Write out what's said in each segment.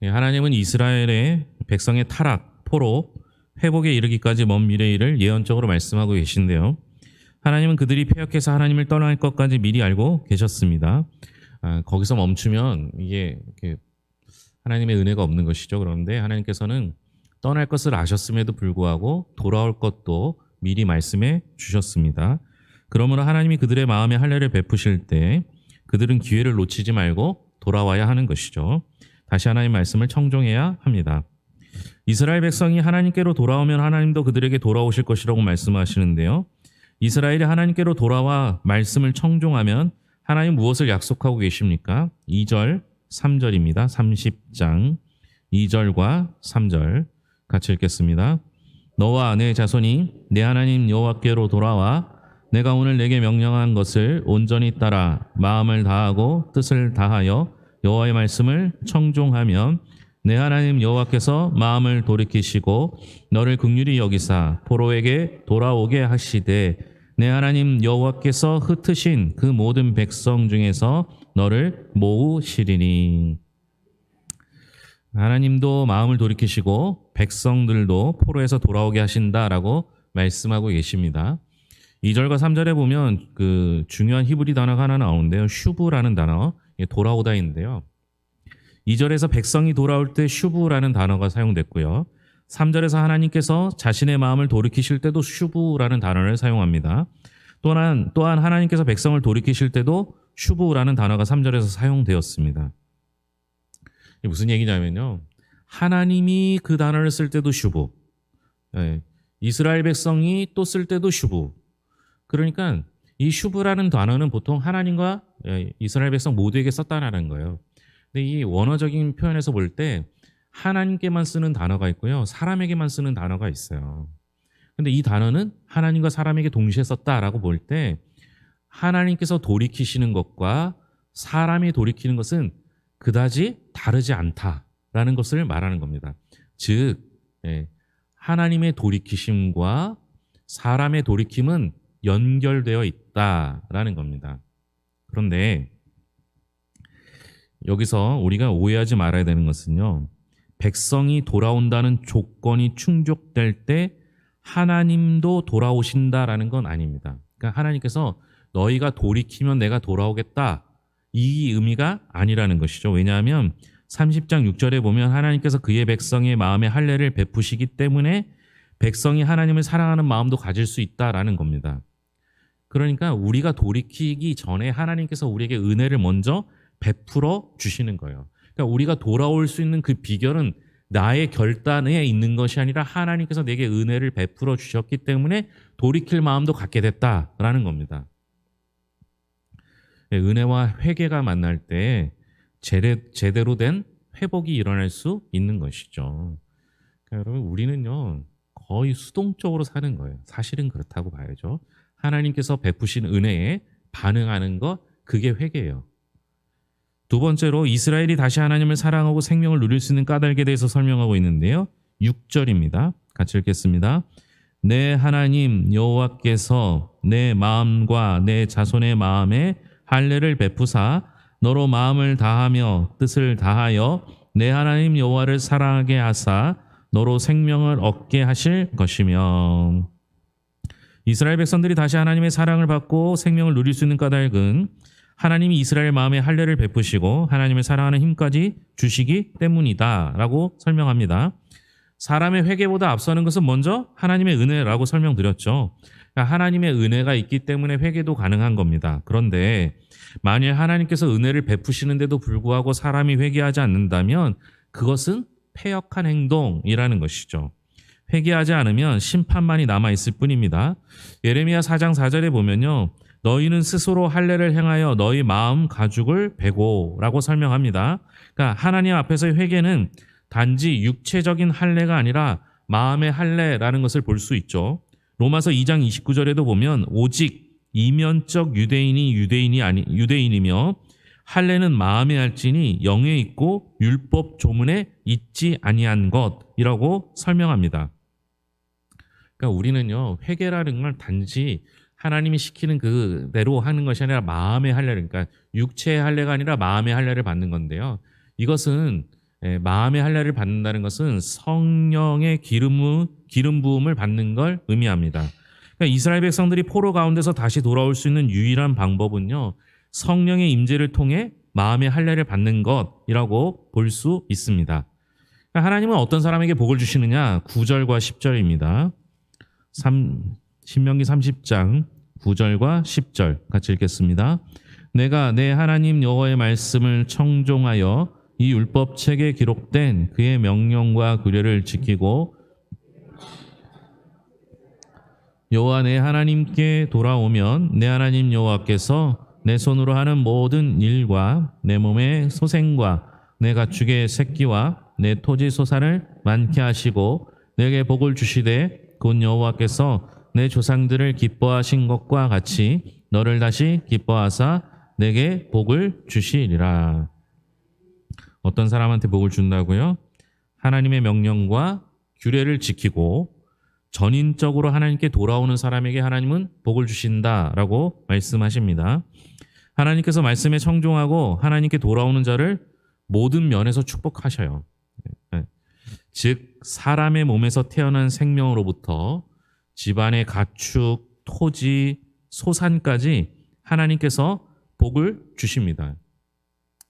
예, 하나님은 이스라엘의 백성의 타락, 포로, 회복에 이르기까지 먼 미래 일을 예언적으로 말씀하고 계신데요. 하나님은 그들이 패역해서 하나님을 떠날 것까지 미리 알고 계셨습니다. 거기서 멈추면 이게 하나님의 은혜가 없는 것이죠. 그런데 하나님께서는 떠날 것을 아셨음에도 불구하고 돌아올 것도 미리 말씀해 주셨습니다. 그러므로 하나님이 그들의 마음에 할례를 베푸실 때 그들은 기회를 놓치지 말고 돌아와야 하는 것이죠. 다시 하나님 말씀을 청종해야 합니다. 이스라엘 백성이 하나님께로 돌아오면 하나님도 그들에게 돌아오실 것이라고 말씀하시는데요. 이스라엘이 하나님께로 돌아와 말씀을 청종하면 하나님 무엇을 약속하고 계십니까? 2절, 3절입니다. 30장 2절과 3절 같이 읽겠습니다. 너와 내 자손이 내 하나님 여호와께로 돌아와 내가 오늘 내게 명령한 것을 온전히 따라 마음을 다하고 뜻을 다하여 여호와의 말씀을 청종하면 내 하나님 여호와께서 마음을 돌이키시고 너를 긍휼히 여기사 포로에게 돌아오게 하시되 내 하나님 여호와께서 흩으신 그 모든 백성 중에서 너를 모으시리니. 하나님도 마음을 돌이키시고 백성들도 포로에서 돌아오게 하신다라고 말씀하고 계십니다. 2절과 3절에 보면 그 중요한 히브리 단어가 하나 나오는데요. 슈브라는 단어, 돌아오다인데요. 2절에서 백성이 돌아올 때 슈브라는 단어가 사용됐고요. 3절에서 하나님께서 자신의 마음을 돌이키실 때도 슈브라는 단어를 사용합니다. 또한 하나님께서 백성을 돌이키실 때도 슈브라는 단어가 3절에서 사용되었습니다. 이게 무슨 얘기냐면요. 하나님이 그 단어를 쓸 때도 슈브, 이스라엘 백성이 또 쓸 때도 슈브. 그러니까 이 슈브라는 단어는 보통 하나님과 이스라엘 백성 모두에게 썼다는 거예요. 근데 이 원어적인 표현에서 볼 때 하나님께만 쓰는 단어가 있고요. 사람에게만 쓰는 단어가 있어요. 근데 이 단어는 하나님과 사람에게 동시에 썼다라고 볼 때 하나님께서 돌이키시는 것과 사람이 돌이키는 것은 그다지 다르지 않다라는 것을 말하는 겁니다. 즉, 하나님의 돌이키심과 사람의 돌이킴은 연결되어 있다라는 겁니다. 그런데 여기서 우리가 오해하지 말아야 되는 것은요. 백성이 돌아온다는 조건이 충족될 때 하나님도 돌아오신다라는 건 아닙니다. 그러니까 하나님께서 너희가 돌이키면 내가 돌아오겠다. 이 의미가 아니라는 것이죠. 왜냐하면 30장 6절에 보면 하나님께서 그의 백성의 마음에 할례를 베푸시기 때문에 백성이 하나님을 사랑하는 마음도 가질 수 있다라는 겁니다. 그러니까 우리가 돌이키기 전에 하나님께서 우리에게 은혜를 먼저 베풀어 주시는 거예요. 그러니까 우리가 돌아올 수 있는 그 비결은 나의 결단에 있는 것이 아니라 하나님께서 내게 은혜를 베풀어 주셨기 때문에 돌이킬 마음도 갖게 됐다라는 겁니다. 은혜와 회개가 만날 때 제대로 된 회복이 일어날 수 있는 것이죠. 그러니까 여러분 우리는요 거의 수동적으로 사는 거예요. 사실은 그렇다고 봐야죠. 하나님께서 베푸신 은혜에 반응하는 것, 그게 회개예요. 두 번째로 이스라엘이 다시 하나님을 사랑하고 생명을 누릴 수 있는 까닭에 대해서 설명하고 있는데요. 6절입니다. 같이 읽겠습니다. 내 하나님 여호와께서 내 마음과 내 자손의 마음에 할례를 베푸사 너로 마음을 다하며 뜻을 다하여 내 하나님 여호와를 사랑하게 하사 너로 생명을 얻게 하실 것이며. 이스라엘 백성들이 다시 하나님의 사랑을 받고 생명을 누릴 수 있는 까닭은 하나님이 이스라엘 마음에 할례를 베푸시고 하나님을 사랑하는 힘까지 주시기 때문이다라고 설명합니다. 사람의 회개보다 앞서는 것은 먼저 하나님의 은혜라고 설명드렸죠. 그러니까 하나님의 은혜가 있기 때문에 회개도 가능한 겁니다. 그런데 만일 하나님께서 은혜를 베푸시는데도 불구하고 사람이 회개하지 않는다면 그것은 패역한 행동이라는 것이죠. 회개하지 않으면 심판만이 남아있을 뿐입니다. 예레미야 4장 4절에 보면요. 너희는 스스로 할례를 행하여 너희 마음 가죽을 베고라고 설명합니다. 그러니까 하나님 앞에서의 회개는 단지 육체적인 할례가 아니라 마음의 할례라는 것을 볼 수 있죠. 로마서 2장 29절에도 보면 오직 이면적 유대인이며 할례는 마음에 할지니 영에 있고 율법 조문에 있지 아니한 것이라고 설명합니다. 그러니까 우리는요 회개라는 걸 단지 하나님이 시키는 그대로 하는 것이 아니라 마음의 할례를, 그러니까 육체의 할례가 아니라 마음의 할례를 받는 건데요. 이것은 마음의 할례를 받는다는 것은 성령의 기름 부음을 받는 걸 의미합니다. 그러니까 이스라엘 백성들이 포로 가운데서 다시 돌아올 수 있는 유일한 방법은요, 성령의 임재를 통해 마음의 할례를 받는 것이라고 볼 수 있습니다. 그러니까 하나님은 어떤 사람에게 복을 주시느냐? 9절과 10절입니다. 신명기 30장 9절과 10절 같이 읽겠습니다. 내가 내 하나님 여호와의 말씀을 청종하여 이 율법책에 기록된 그의 명령과 규례를 지키고 여호와 내 하나님께 돌아오면 내 하나님 여호와께서 내 손으로 하는 모든 일과 내 몸의 소생과 내 가축의 새끼와 내 토지 소산을 많게 하시고 내게 복을 주시되 곧 여호와께서 내 조상들을 기뻐하신 것과 같이 너를 다시 기뻐하사 내게 복을 주시리라. 어떤 사람한테 복을 준다고요? 하나님의 명령과 규례를 지키고 전인적으로 하나님께 돌아오는 사람에게 하나님은 복을 주신다라고 말씀하십니다. 하나님께서 말씀에 청종하고 하나님께 돌아오는 자를 모든 면에서 축복하셔요. 즉 사람의 몸에서 태어난 생명으로부터 집안의 가축, 토지, 소산까지 하나님께서 복을 주십니다.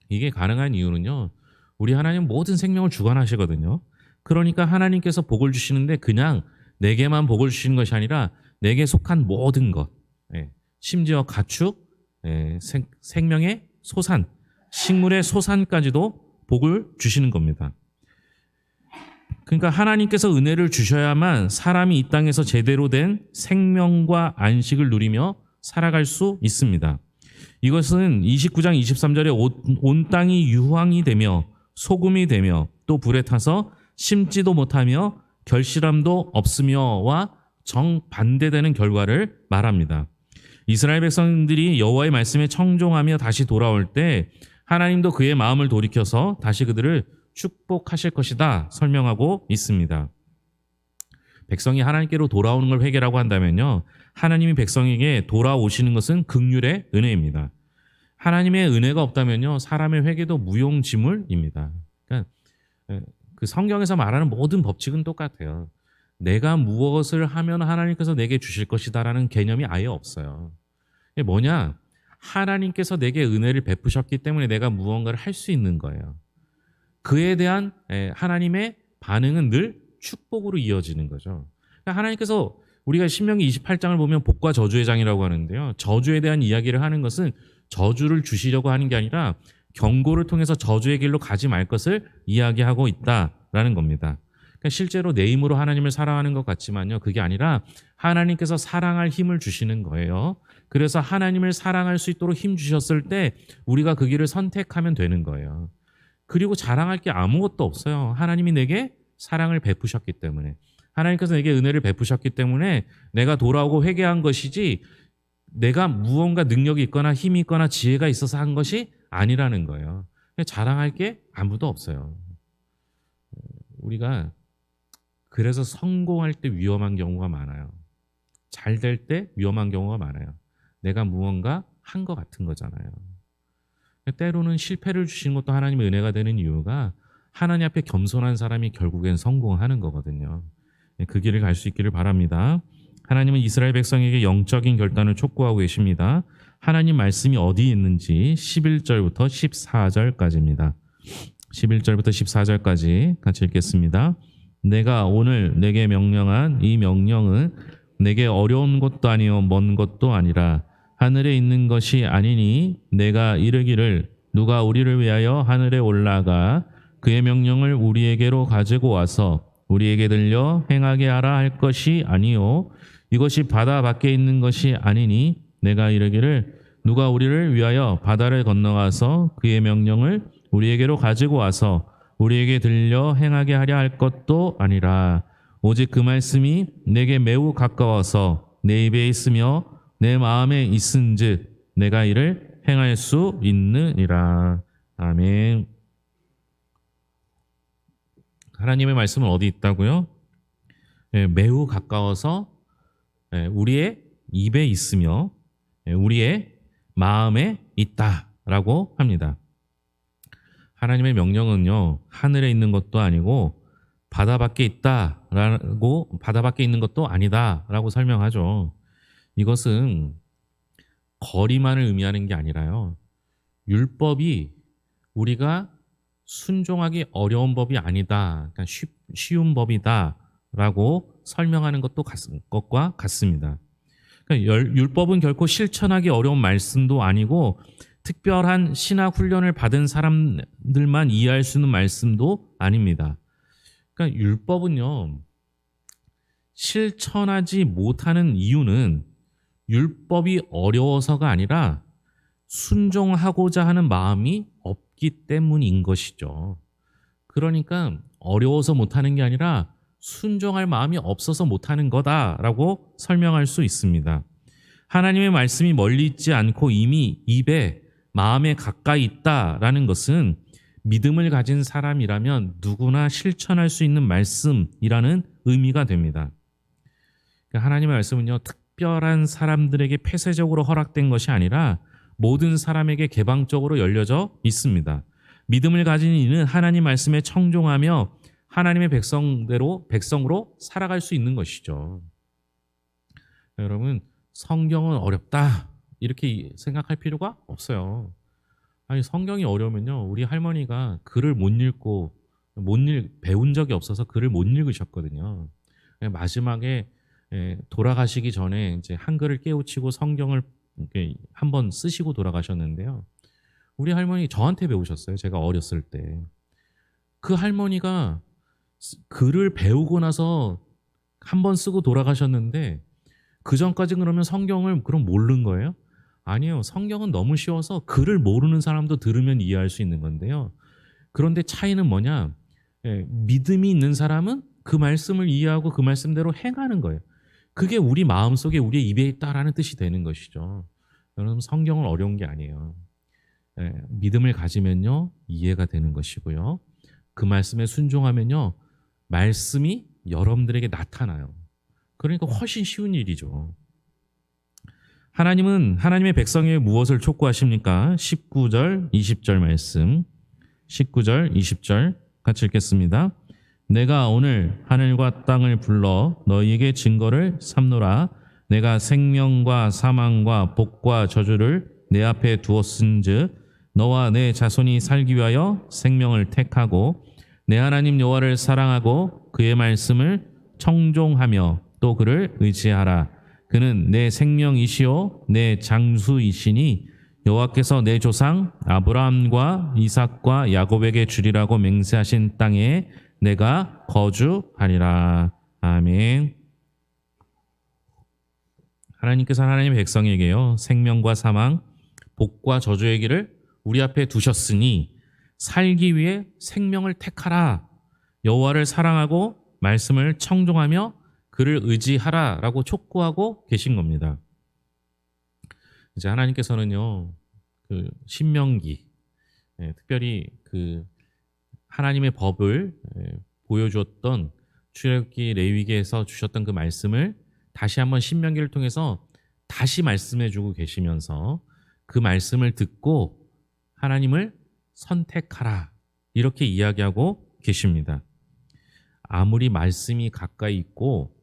이게 가능한 이유는요, 우리 하나님 모든 생명을 주관하시거든요. 그러니까 하나님께서 복을 주시는데 그냥 내게만 복을 주시는 것이 아니라 내게 속한 모든 것, 심지어 가축, 생명의 소산, 식물의 소산까지도 복을 주시는 겁니다. 그러니까 하나님께서 은혜를 주셔야만 사람이 이 땅에서 제대로 된 생명과 안식을 누리며 살아갈 수 있습니다. 이것은 29장 23절에 온 땅이 유황이 되며 소금이 되며 또 불에 타서 심지도 못하며 결실함도 없으며와 정반대되는 결과를 말합니다. 이스라엘 백성들이 여호와의 말씀에 청종하며 다시 돌아올 때 하나님도 그의 마음을 돌이켜서 다시 그들을 축복하실 것이다 설명하고 있습니다. 백성이 하나님께로 돌아오는 걸 회개라고 한다면요, 하나님이 백성에게 돌아오시는 것은 긍휼의 은혜입니다. 하나님의 은혜가 없다면요, 사람의 회개도 무용지물입니다. 그러니까 그 성경에서 말하는 모든 법칙은 똑같아요. 내가 무엇을 하면 하나님께서 내게 주실 것이다라는 개념이 아예 없어요. 이게 뭐냐? 하나님께서 내게 은혜를 베푸셨기 때문에 내가 무언가를 할 수 있는 거예요. 그에 대한 하나님의 반응은 늘 축복으로 이어지는 거죠. 그러니까 하나님께서 우리가 신명기 28장을 보면 복과 저주의 장이라고 하는데요, 저주에 대한 이야기를 하는 것은 저주를 주시려고 하는 게 아니라 경고를 통해서 저주의 길로 가지 말 것을 이야기하고 있다라는 겁니다. 그러니까 실제로 내 힘으로 하나님을 사랑하는 것 같지만요, 그게 아니라 하나님께서 사랑할 힘을 주시는 거예요. 그래서 하나님을 사랑할 수 있도록 힘 주셨을 때 우리가 그 길을 선택하면 되는 거예요. 그리고 자랑할 게 아무것도 없어요. 하나님이 내게 사랑을 베푸셨기 때문에, 하나님께서 내게 은혜를 베푸셨기 때문에 내가 돌아오고 회개한 것이지 내가 무언가 능력이 있거나 힘이 있거나 지혜가 있어서 한 것이 아니라는 거예요. 자랑할 게 아무도 없어요. 우리가 그래서 성공할 때 위험한 경우가 많아요. 잘 될 때 위험한 경우가 많아요. 내가 무언가 한 것 같은 거잖아요. 때로는 실패를 주신 것도 하나님의 은혜가 되는 이유가 하나님 앞에 겸손한 사람이 결국엔 성공하는 거거든요. 그 길을 갈 수 있기를 바랍니다. 하나님은 이스라엘 백성에게 영적인 결단을 촉구하고 계십니다. 하나님 말씀이 어디 있는지 11절부터 14절까지입니다. 11절부터 14절까지 같이 읽겠습니다. 내가 오늘 내게 명령한 이 명령은 내게 어려운 것도 아니요 먼 것도 아니라 하늘에 있는 것이 아니니 내가 이르기를 누가 우리를 위하여 하늘에 올라가 그의 명령을 우리에게로 가지고 와서 우리에게 들려 행하게 하라 할 것이 아니요 이것이 바다 밖에 있는 것이 아니니 내가 이르기를 누가 우리를 위하여 바다를 건너가서 그의 명령을 우리에게로 가지고 와서 우리에게 들려 행하게 하려 할 것도 아니라 오직 그 말씀이 내게 매우 가까워서 내 입에 있으며 내 마음에 있은즉 내가 이를 행할 수 있느니라. 아멘. 하나님의 말씀은 어디 있다고요? 매우 가까워서 우리의 입에 있으며 우리의 마음에 있다라고 합니다. 하나님의 명령은요, 하늘에 있는 것도 아니고 바다 밖에 있다라고, 바다 밖에 있는 것도 아니다라고 설명하죠. 이것은 거리만을 의미하는 게 아니라요. 율법이 우리가 순종하기 어려운 법이 아니다. 그러니까 쉬운 법이다라고 설명하는 것과 같습니다. 그러니까 율법은 결코 실천하기 어려운 말씀도 아니고 특별한 신학 훈련을 받은 사람들만 이해할 수 있는 말씀도 아닙니다. 그러니까 율법은요, 실천하지 못하는 이유는 율법이 어려워서가 아니라 순종하고자 하는 마음이 없기 때문인 것이죠. 그러니까 어려워서 못하는 게 아니라 순종할 마음이 없어서 못하는 거다라고 설명할 수 있습니다. 하나님의 말씀이 멀리 있지 않고 이미 입에 마음에 가까이 있다라는 것은 믿음을 가진 사람이라면 누구나 실천할 수 있는 말씀이라는 의미가 됩니다. 하나님의 말씀은요, 특별한 사람들에게 폐쇄적으로 허락된 것이 아니라 모든 사람에게 개방적으로 열려져 있습니다. 믿음을 가진 이는 하나님 말씀에 청종하며 하나님의 백성으로 살아갈 수 있는 것이죠. 여러분, 성경은 어렵다 이렇게 생각할 필요가 없어요. 아니, 성경이 어려우면요, 우리 할머니가 글을 배운 적이 없어서 글을 못 읽으셨거든요. 마지막에 돌아가시기 전에 이제 한글을 깨우치고 성경을 한번 쓰시고 돌아가셨는데요. 우리 할머니 저한테 배우셨어요. 제가 어렸을 때. 그 할머니가 글을 배우고 나서 한번 쓰고 돌아가셨는데 그 전까지 그러면 성경을 그럼 모르는 거예요? 아니에요. 성경은 너무 쉬워서 글을 모르는 사람도 들으면 이해할 수 있는 건데요. 그런데 차이는 뭐냐? 믿음이 있는 사람은 그 말씀을 이해하고 그 말씀대로 행하는 거예요. 그게 우리 마음속에 우리의 입에 있다라는 뜻이 되는 것이죠. 여러분, 성경은 어려운 게 아니에요. 믿음을 가지면요, 이해가 되는 것이고요. 그 말씀에 순종하면요, 말씀이 여러분들에게 나타나요. 그러니까 훨씬 쉬운 일이죠. 하나님은 하나님의 백성에게 무엇을 촉구하십니까? 19절, 20절 말씀. 19절, 20절 같이 읽겠습니다. 내가 오늘 하늘과 땅을 불러 너희에게 증거를 삼노라. 내가 생명과 사망과 복과 저주를 내 앞에 두었은즉 너와 내 자손이 살기 위하여 생명을 택하고 내 하나님 여호와를 사랑하고 그의 말씀을 청종하며 또 그를 의지하라. 그는 내 생명이시요 내 장수이시니 여호와께서 내 조상 아브라함과 이삭과 야곱에게 주리라고 맹세하신 땅에 내가 거주하리라. 아멘. 하나님께서 하나님의 백성에게요, 생명과 사망, 복과 저주의 길을 우리 앞에 두셨으니 살기 위해 생명을 택하라. 여호와를 사랑하고 말씀을 청종하며 그를 의지하라라고 촉구하고 계신 겁니다. 이제 하나님께서는요, 그 신명기, 특별히 그 하나님의 법을 보여주었던 출애굽기, 레위기에서 주셨던 그 말씀을 다시 한번 신명기를 통해서 다시 말씀해주고 계시면서 그 말씀을 듣고 하나님을 선택하라 이렇게 이야기하고 계십니다. 아무리 말씀이 가까이 있고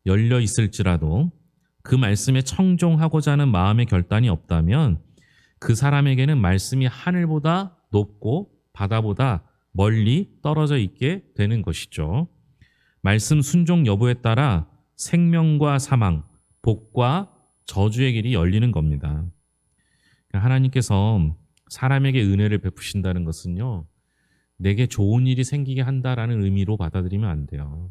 열려 있을지라도 그 말씀에 청종하고자 하는 마음의 결단이 없다면 그 사람에게는 말씀이 하늘보다 높고 바다보다 멀리 떨어져 있게 되는 것이죠. 말씀 순종 여부에 따라 생명과 사망, 복과 저주의 길이 열리는 겁니다. 하나님께서 사람에게 은혜를 베푸신다는 것은요, 내게 좋은 일이 생기게 한다라는 의미로 받아들이면 안 돼요.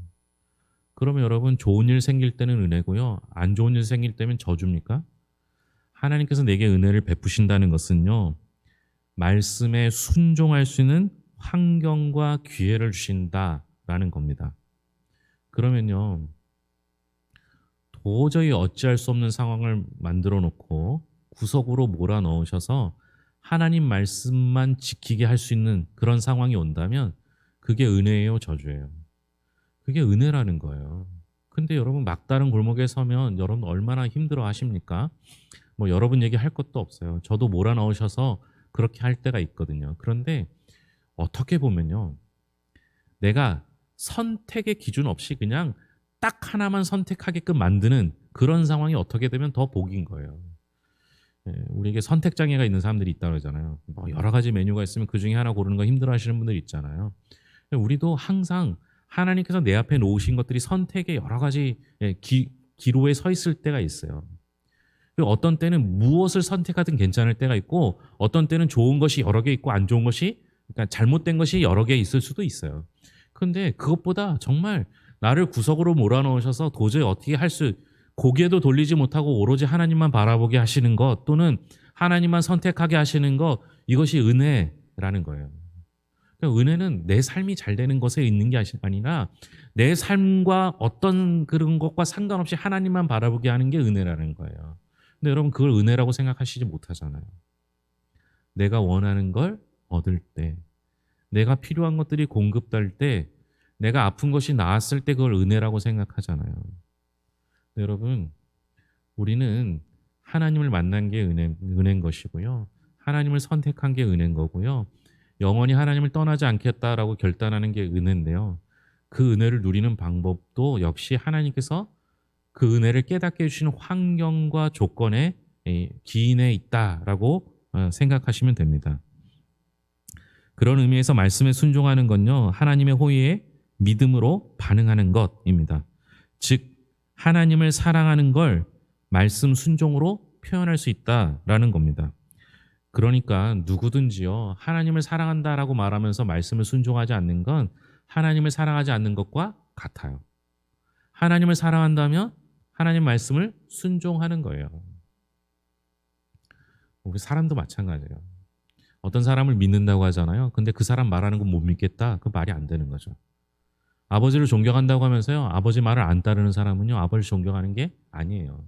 그러면 여러분, 좋은 일 생길 때는 은혜고요, 안 좋은 일 생길 때면 저주입니까? 하나님께서 내게 은혜를 베푸신다는 것은요, 말씀에 순종할 수 있는 환경과 기회를 주신다라는 겁니다. 그러면요, 도저히 어찌할 수 없는 상황을 만들어 놓고 구석으로 몰아넣으셔서 하나님 말씀만 지키게 할 수 있는 그런 상황이 온다면 그게 은혜예요, 저주예요? 그게 은혜라는 거예요. 근데 여러분, 막다른 골목에 서면 여러분 얼마나 힘들어 하십니까? 뭐 여러분 얘기할 것도 없어요. 저도 몰아넣으셔서 그렇게 할 때가 있거든요. 그런데 어떻게 보면요. 내가 선택의 기준 없이 그냥 딱 하나만 선택하게끔 만드는 그런 상황이 어떻게 되면 더 복인 거예요. 예, 우리에게 선택 장애가 있는 사람들이 있다고 그러잖아요. 뭐 여러 가지 메뉴가 있으면 그중에 하나 고르는 거 힘들어하시는 분들 있잖아요. 우리도 항상 하나님께서 내 앞에 놓으신 것들이 선택의 여러 가지 기로에 서 있을 때가 있어요. 그리고 어떤 때는 무엇을 선택하든 괜찮을 때가 있고 어떤 때는 좋은 것이 여러 개 있고 안 좋은 것이 그러니까 잘못된 것이 여러 개 있을 수도 있어요. 그런데 그것보다 정말 나를 구석으로 몰아넣으셔서 도저히 어떻게 고개도 돌리지 못하고 오로지 하나님만 바라보게 하시는 것 또는 하나님만 선택하게 하시는 것 이것이 은혜라는 거예요. 그러니까 은혜는 내 삶이 잘 되는 것에 있는 게 아니라 내 삶과 어떤 그런 것과 상관없이 하나님만 바라보게 하는 게 은혜라는 거예요. 근데 여러분 그걸 은혜라고 생각하시지 못하잖아요. 내가 원하는 걸 얻을 때, 내가 필요한 것들이 공급될 때, 내가 아픈 것이 나았을 때 그걸 은혜라고 생각하잖아요. 여러분, 우리는 하나님을 만난 게 은혜인 것이고요. 하나님을 선택한 게 은혜인 거고요. 영원히 하나님을 떠나지 않겠다라고 결단하는 게 은혜인데요. 그 은혜를 누리는 방법도 역시 하나님께서 그 은혜를 깨닫게 해주시는 환경과 조건에 기인해 있다라고 생각하시면 됩니다. 그런 의미에서 말씀에 순종하는 건요. 하나님의 호의에 믿음으로 반응하는 것입니다. 즉 하나님을 사랑하는 걸 말씀 순종으로 표현할 수 있다라는 겁니다. 그러니까 누구든지요. 하나님을 사랑한다라고 말하면서 말씀을 순종하지 않는 건 하나님을 사랑하지 않는 것과 같아요. 하나님을 사랑한다면 하나님 말씀을 순종하는 거예요. 우리 사람도 마찬가지예요. 어떤 사람을 믿는다고 하잖아요. 근데 그 사람 말하는 건 못 믿겠다. 그 말이 안 되는 거죠. 아버지를 존경한다고 하면서요. 아버지 말을 안 따르는 사람은요. 아버지를 존경하는 게 아니에요.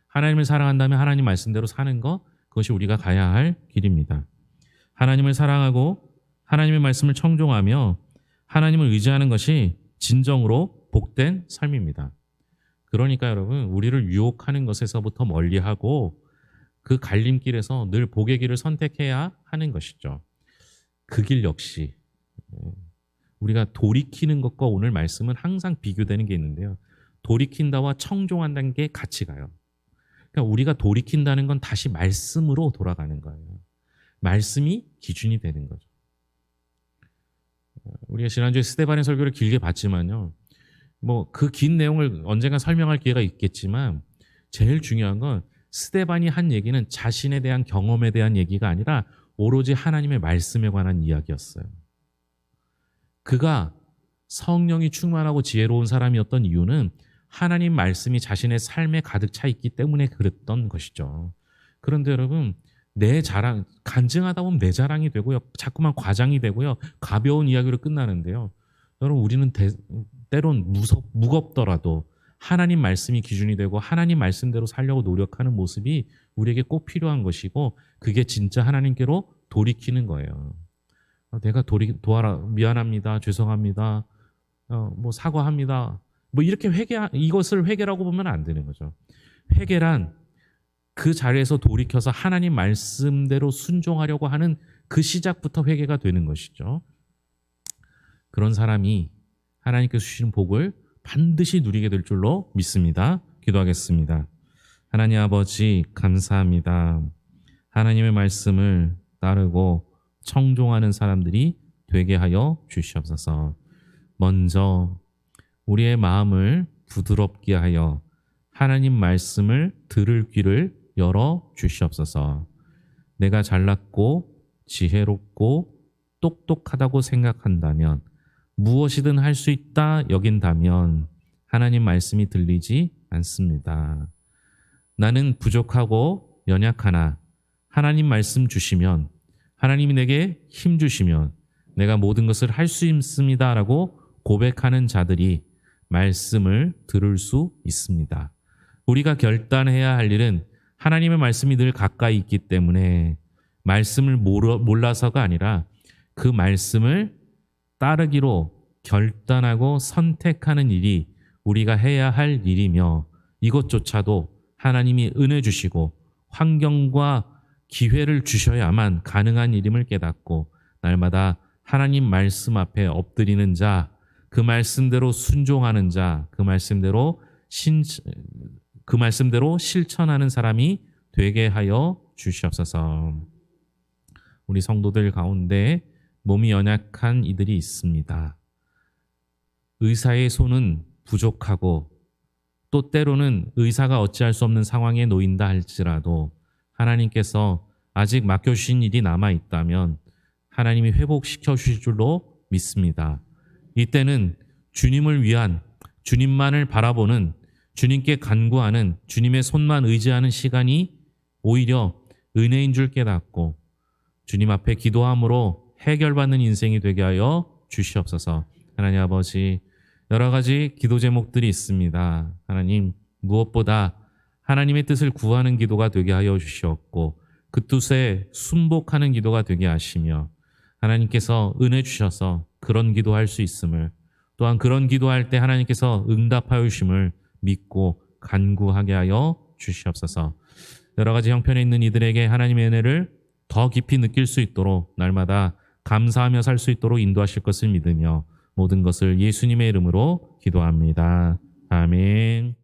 하나님을 사랑한다면 하나님 말씀대로 사는 거 그것이 우리가 가야 할 길입니다. 하나님을 사랑하고 하나님의 말씀을 청종하며 하나님을 의지하는 것이 진정으로 복된 삶입니다. 그러니까 여러분 우리를 유혹하는 것에서부터 멀리하고 그 갈림길에서 늘 복의 길을 선택해야 하는 것이죠. 그 길 역시 우리가 돌이키는 것과 오늘 말씀은 항상 비교되는 게 있는데요. 돌이킨다와 청종한다는 게 같이 가요. 그러니까 우리가 돌이킨다는 건 다시 말씀으로 돌아가는 거예요. 말씀이 기준이 되는 거죠. 우리가 지난주에 스데반의 설교를 길게 봤지만요. 뭐 그 긴 내용을 언젠가 설명할 기회가 있겠지만 제일 중요한 건 스데반이 한 얘기는 자신에 대한 경험에 대한 얘기가 아니라 오로지 하나님의 말씀에 관한 이야기였어요. 그가 성령이 충만하고 지혜로운 사람이었던 이유는 하나님 말씀이 자신의 삶에 가득 차 있기 때문에 그랬던 것이죠. 그런데 여러분 내 자랑, 간증하다 보면 내 자랑이 되고요. 자꾸만 과장이 되고요. 가벼운 이야기로 끝나는데요. 여러분 우리는 때론 무겁더라도 하나님 말씀이 기준이 되고 하나님 말씀대로 살려고 노력하는 모습이 우리에게 꼭 필요한 것이고 그게 진짜 하나님께로 돌이키는 거예요. 내가 도와라, 미안합니다, 죄송합니다, 뭐 사과합니다. 뭐 이렇게 이것을 회개라고 보면 안 되는 거죠. 회개란 그 자리에서 돌이켜서 하나님 말씀대로 순종하려고 하는 그 시작부터 회개가 되는 것이죠. 그런 사람이 하나님께서 주시는 복을 반드시 누리게 될 줄로 믿습니다. 기도하겠습니다. 하나님 아버지 감사합니다. 하나님의 말씀을 따르고 청종하는 사람들이 되게 하여 주시옵소서. 먼저 우리의 마음을 부드럽게 하여 하나님 말씀을 들을 귀를 열어 주시옵소서. 내가 잘났고 지혜롭고 똑똑하다고 생각한다면 무엇이든 할 수 있다 여긴다면 하나님 말씀이 들리지 않습니다. 나는 부족하고 연약하나 하나님 말씀 주시면 하나님이 내게 힘 주시면 내가 모든 것을 할 수 있습니다라고 고백하는 자들이 말씀을 들을 수 있습니다. 우리가 결단해야 할 일은 하나님의 말씀이 늘 가까이 있기 때문에 말씀을 몰라서가 아니라 그 말씀을 따르기로 결단하고 선택하는 일이 우리가 해야 할 일이며 이것조차도 하나님이 은혜 주시고 환경과 기회를 주셔야만 가능한 일임을 깨닫고 날마다 하나님 말씀 앞에 엎드리는 자, 그 말씀대로 순종하는 자, 그 말씀대로 실천하는 사람이 되게 하여 주시옵소서. 우리 성도들 가운데 몸이 연약한 이들이 있습니다. 의사의 손은 부족하고 또 때로는 의사가 어찌할 수 없는 상황에 놓인다 할지라도 하나님께서 아직 맡겨주신 일이 남아있다면 하나님이 회복시켜 주실 줄로 믿습니다. 이때는 주님을 위한, 주님만을 바라보는, 주님께 간구하는, 주님의 손만 의지하는 시간이 오히려 은혜인 줄 깨닫고 주님 앞에 기도함으로 해결받는 인생이 되게 하여 주시옵소서. 하나님 아버지, 여러 가지 기도 제목들이 있습니다. 하나님, 무엇보다 하나님의 뜻을 구하는 기도가 되게 하여 주시옵고 그 뜻에 순복하는 기도가 되게 하시며 하나님께서 은혜 주셔서 그런 기도할 수 있음을, 또한 그런 기도할 때 하나님께서 응답하여 주심을 믿고 간구하게 하여 주시옵소서. 여러 가지 형편에 있는 이들에게 하나님의 은혜를 더 깊이 느낄 수 있도록 날마다 감사하며 살 수 있도록 인도하실 것을 믿으며 모든 것을 예수님의 이름으로 기도합니다. 아멘.